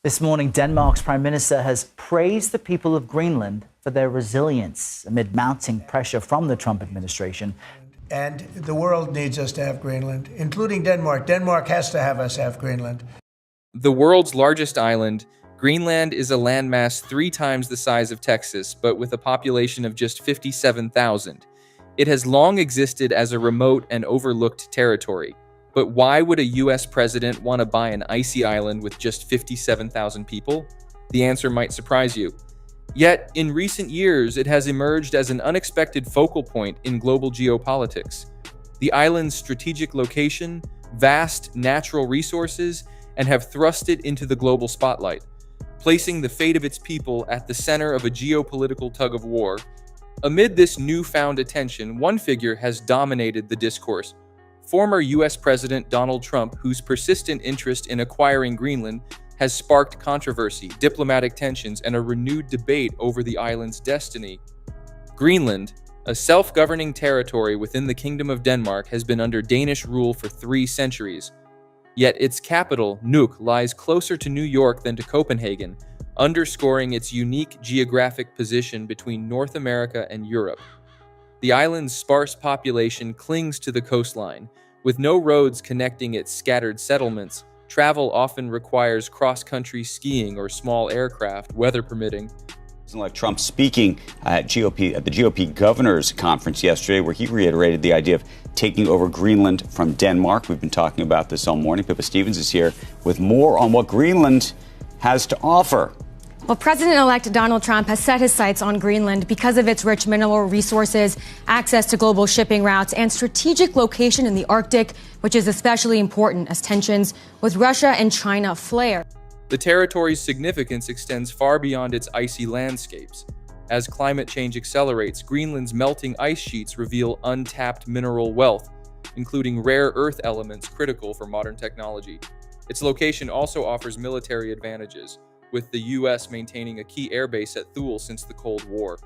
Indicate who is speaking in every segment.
Speaker 1: This morning, Denmark's Prime Minister has praised the people of Greenland for their resilience amid mounting pressure from the Trump administration.
Speaker 2: And the world needs us to have Greenland, including Denmark. Denmark has to have us have Greenland.
Speaker 3: The world's largest island, Greenland is a landmass 3 times the size of Texas, but with a population of just 57,000. It has long existed as a remote and overlooked territory. But why would a U.S. president want to buy an icy island with just 57,000 people? The answer might surprise you. Yet, in recent years, it has emerged as an unexpected focal point in global geopolitics. The island's strategic location, vast natural resources, and have thrust it into the global spotlight, placing the fate of its people at the center of a geopolitical tug-of-war. Amid this newfound attention, one figure has dominated the discourse. Former U.S. President Donald Trump, whose persistent interest in acquiring Greenland has sparked controversy, diplomatic tensions, and a renewed debate over the island's destiny. Greenland, a self-governing territory within the Kingdom of Denmark, has been under Danish rule for 3 centuries. Yet its capital, Nuuk, lies closer to New York than to Copenhagen, underscoring its unique geographic position between North America and Europe. The island's sparse population clings to the coastline. With no roads connecting its scattered settlements, travel often requires cross-country skiing or small aircraft, weather permitting.
Speaker 4: Like Trump speaking at the GOP Governors Conference yesterday, where he reiterated the idea of taking over Greenland from Denmark. We've been talking about this all morning. Pippa Stevens is here with more on what Greenland has to offer.
Speaker 5: Well, President-elect Donald Trump has set his sights on Greenland because of its rich mineral resources, access to global shipping routes, and strategic location in the Arctic, which is especially important as tensions with Russia and China flare.
Speaker 3: The territory's significance extends far beyond its icy landscapes. As climate change accelerates, Greenland's melting ice sheets reveal untapped mineral wealth, including rare earth elements critical for modern technology. Its location also offers military advantages, with the U.S. maintaining a key airbase at Thule since the Cold War.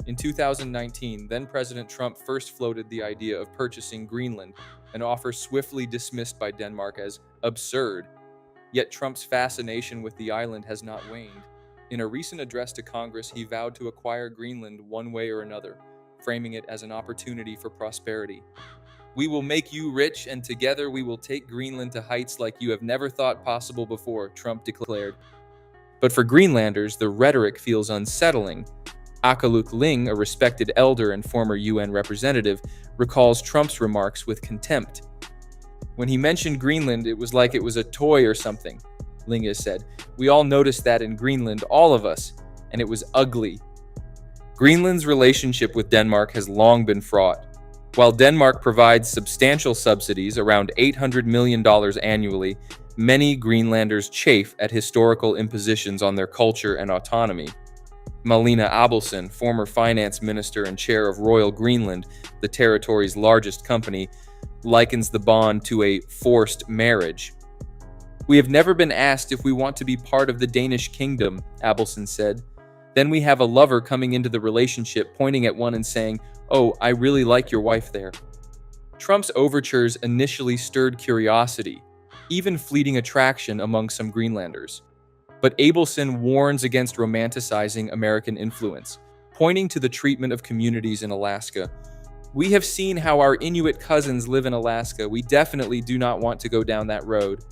Speaker 3: In 2019, then-President Trump first floated the idea of purchasing Greenland, an offer swiftly dismissed by Denmark as absurd. Yet Trump's fascination with the island has not waned. In a recent address to Congress, he vowed to acquire Greenland one way or another, framing it as an opportunity for prosperity. "We will make you rich, and together we will take Greenland to heights like you have never thought possible before," Trump declared. But for Greenlanders, the rhetoric feels unsettling. Akaluk Ling, a respected elder and former UN representative, recalls Trump's remarks with contempt. "When he mentioned Greenland, it was like it was a toy or something," Ling has said. "We all noticed that in Greenland, all of us, and it was ugly." Greenland's relationship with Denmark has long been fraught. While Denmark provides substantial subsidies, around $800 million annually, many Greenlanders chafe at historical impositions on their culture and autonomy. Malina Abelson, former finance minister and chair of Royal Greenland, the territory's largest company, likens the bond to a forced marriage. "We have never been asked if we want to be part of the Danish kingdom," Abelson said. "Then we have a lover coming into the relationship, pointing at one and saying, 'Oh, I really like your wife there.'" Trump's overtures initially stirred curiosity, even fleeting attraction among some Greenlanders. But Abelson warns against romanticizing American influence, pointing to the treatment of communities in Alaska. "We have seen how our Inuit cousins live in Alaska. We definitely do not want to go down that road."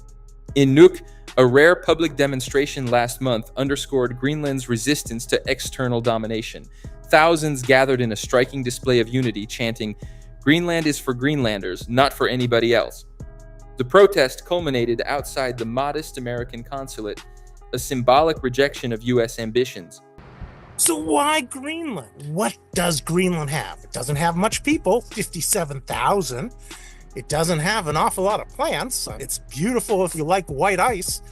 Speaker 3: In Nuuk, a rare public demonstration last month underscored Greenland's resistance to external domination. Thousands gathered in a striking display of unity, chanting, "Greenland is for Greenlanders, not for anybody else." The protest culminated outside the modest American consulate, a symbolic rejection of U.S. ambitions.
Speaker 6: So why Greenland? What does Greenland have? It doesn't have much people, 57,000. It doesn't have an awful lot of plants. It's beautiful if you like white ice.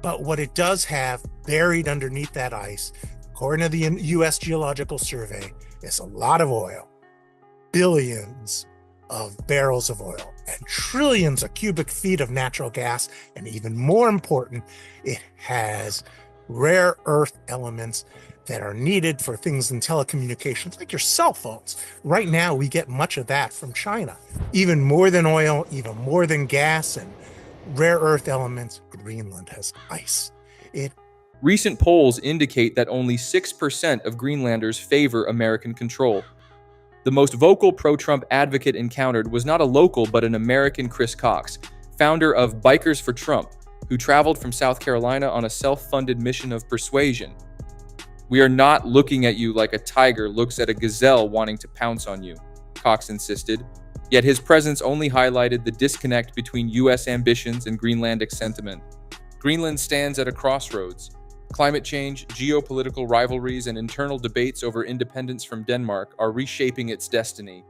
Speaker 6: But what it does have buried underneath that ice, according to the U.S. Geological Survey, is a lot of oil. Billions of barrels of oil and trillions of cubic feet of natural gas. And even more important, it has rare earth elements that are needed for things in telecommunications, like your cell phones. Right now, we get much of that from China. Even more than oil, even more than gas and rare earth elements, Greenland has ice.
Speaker 3: Recent polls indicate that only 6% of Greenlanders favor American control. The most vocal pro-Trump advocate encountered was not a local but an American Chris Cox, founder of Bikers for Trump, who traveled from South Carolina on a self-funded mission of persuasion. "We are not looking at you like a tiger looks at a gazelle wanting to pounce on you," Cox insisted, yet his presence only highlighted the disconnect between U.S. ambitions and Greenlandic sentiment. Greenland stands at a crossroads. Climate change, geopolitical rivalries, and internal debates over independence from Denmark are reshaping its destiny.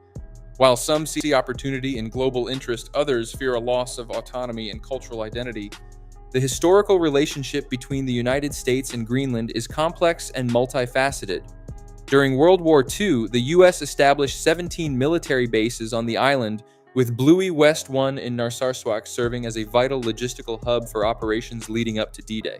Speaker 3: While some see opportunity in global interest, others fear a loss of autonomy and cultural identity. The historical relationship between the United States and Greenland is complex and multifaceted. During World War II, the U.S. established 17 military bases on the island, with Bluey West 1 in Narsarsuaq serving as a vital logistical hub for operations leading up to D-Day.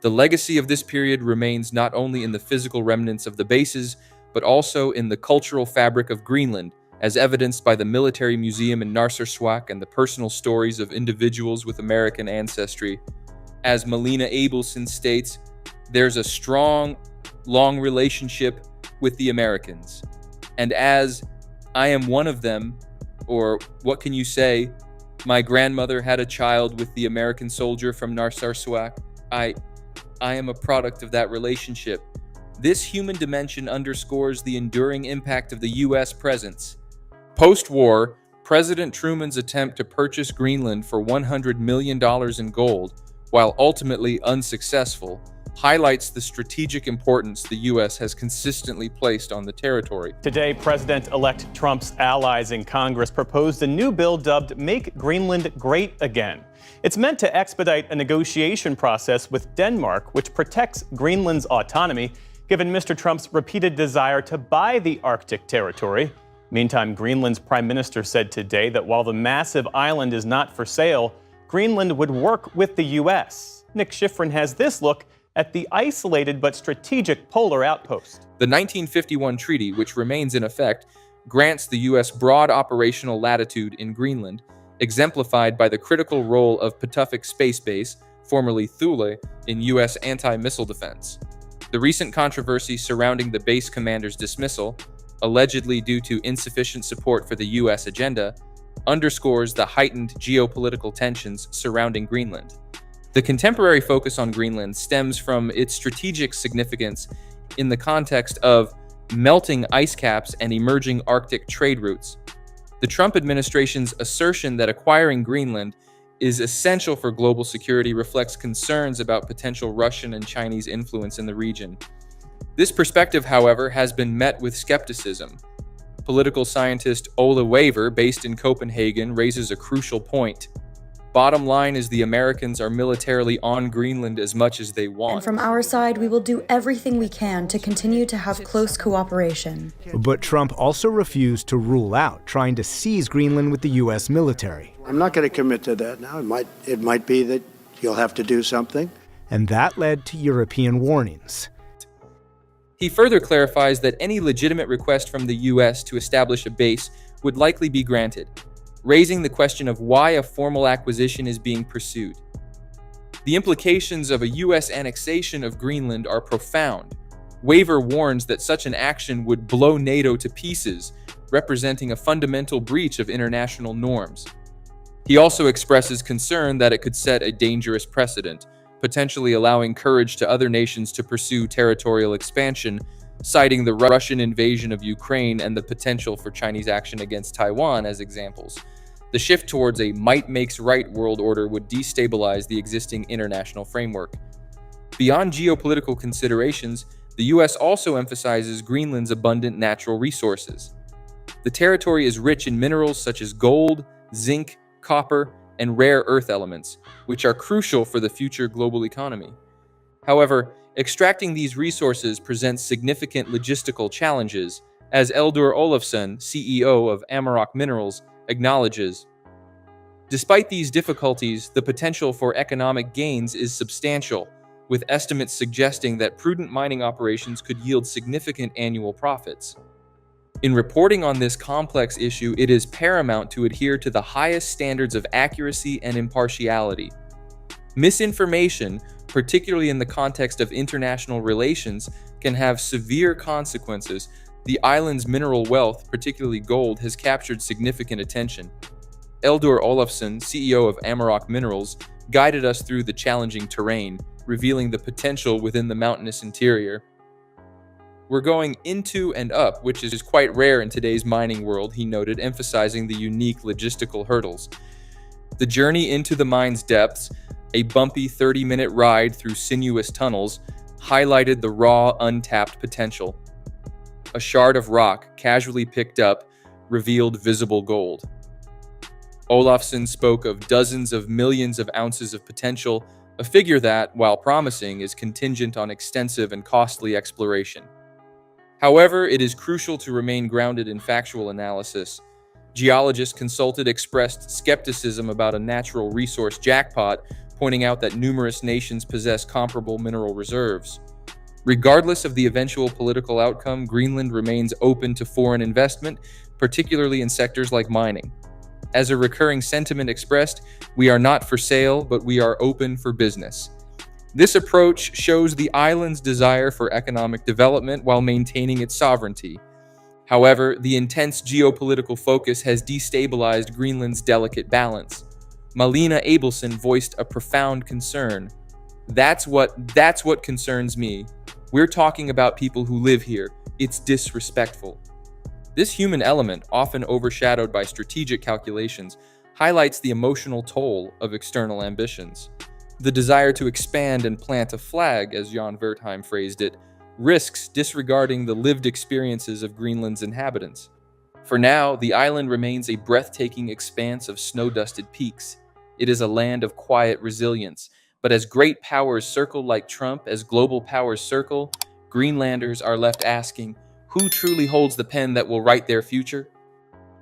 Speaker 3: The legacy of this period remains not only in the physical remnants of the bases, but also in the cultural fabric of Greenland, as evidenced by the military museum in Narsarsuaq and the personal stories of individuals with American ancestry. As Melina Abelson states, "There's a strong, long relationship with the Americans. And as I am one of them, or what can you say, my grandmother had a child with the American soldier from Narsarsuaq, I am a product of that relationship. This human dimension underscores the enduring impact of the U.S. presence." Post-war, President Truman's attempt to purchase Greenland for $100 million in gold, while ultimately unsuccessful, highlights the strategic importance the U.S. has consistently placed on the territory.
Speaker 7: Today, President-elect Trump's allies in Congress proposed a new bill dubbed Make Greenland Great Again. It's meant to expedite a negotiation process with Denmark, which protects Greenland's autonomy, given Mr. Trump's repeated desire to buy the Arctic territory. Meantime, Greenland's prime minister said today that while the massive island is not for sale, Greenland would work with the U.S. Nick Schifrin has this look at the isolated but strategic polar outpost.
Speaker 3: The 1951 treaty, which remains in effect, grants the U.S. broad operational latitude in Greenland, exemplified by the critical role of Patuxent Space Base, formerly Thule, in U.S. anti-missile defense. The recent controversy surrounding the base commander's dismissal, allegedly due to insufficient support for the U.S. agenda, underscores the heightened geopolitical tensions surrounding Greenland. The contemporary focus on Greenland stems from its strategic significance in the context of melting ice caps and emerging Arctic trade routes. The Trump administration's assertion that acquiring Greenland is essential for global security reflects concerns about potential Russian and Chinese influence in the region. This perspective, however, has been met with skepticism. Political scientist Ola Waver, based in Copenhagen, raises a crucial point. Bottom line is the Americans are militarily on Greenland as much as they want.
Speaker 8: And from our side, we will do everything we can to continue to have close cooperation.
Speaker 9: But Trump also refused to rule out trying to seize Greenland with the U.S. military.
Speaker 10: I'm not going to commit to that now. It might be that you'll have to do something.
Speaker 9: And that led to European warnings.
Speaker 3: He further clarifies that any legitimate request from the U.S. to establish a base would likely be granted, raising the question of why a formal acquisition is being pursued. The implications of a U.S. annexation of Greenland are profound. Waver warns that such an action would blow NATO to pieces, representing a fundamental breach of international norms. He also expresses concern that it could set a dangerous precedent, potentially allowing courage to other nations to pursue territorial expansion, citing the Russian invasion of Ukraine and the potential for Chinese action against Taiwan as examples. The shift towards a might makes right world order would destabilize the existing international framework. Beyond geopolitical considerations, the U.S. also emphasizes Greenland's abundant natural resources. The territory is rich in minerals such as gold, zinc, copper, and rare earth elements, which are crucial for the future global economy. However, extracting these resources presents significant logistical challenges, as Eldur Olafsson, CEO of Amarok Minerals, acknowledges. Despite these difficulties, the potential for economic gains is substantial, with estimates suggesting that prudent mining operations could yield significant annual profits. In reporting on this complex issue, it is paramount to adhere to the highest standards of accuracy and impartiality. Misinformation, particularly in the context of international relations, can have severe consequences. The island's mineral wealth, particularly gold, has captured significant attention. Eldor Olafsson, CEO of Amarok Minerals, guided us through the challenging terrain, revealing the potential within the mountainous interior. We're going into and up, which is quite rare in today's mining world, he noted, emphasizing the unique logistical hurdles. The journey into the mine's depths, a bumpy 30-minute ride through sinuous tunnels, highlighted the raw, untapped potential. A shard of rock, casually picked up, revealed visible gold. Olafsson spoke of dozens of millions of ounces of potential, a figure that, while promising, is contingent on extensive and costly exploration. However, it is crucial to remain grounded in factual analysis. Geologists consulted expressed skepticism about a natural resource jackpot, pointing out that numerous nations possess comparable mineral reserves. Regardless of the eventual political outcome, Greenland remains open to foreign investment, particularly in sectors like mining. As a recurring sentiment expressed, we are not for sale, but we are open for business. This approach shows the island's desire for economic development while maintaining its sovereignty. However, the intense geopolitical focus has destabilized Greenland's delicate balance. Malina Abelson voiced a profound concern. That's what concerns me. We're talking about people who live here. It's disrespectful. This human element, often overshadowed by strategic calculations, highlights the emotional toll of external ambitions. The desire to expand and plant a flag, as Jan Wertheim phrased it, risks disregarding the lived experiences of Greenland's inhabitants. For now, the island remains a breathtaking expanse of snow-dusted peaks. It is a land of quiet resilience, but as great powers circle like Trump, as global powers circle, Greenlanders are left asking, who truly holds the pen that will write their future?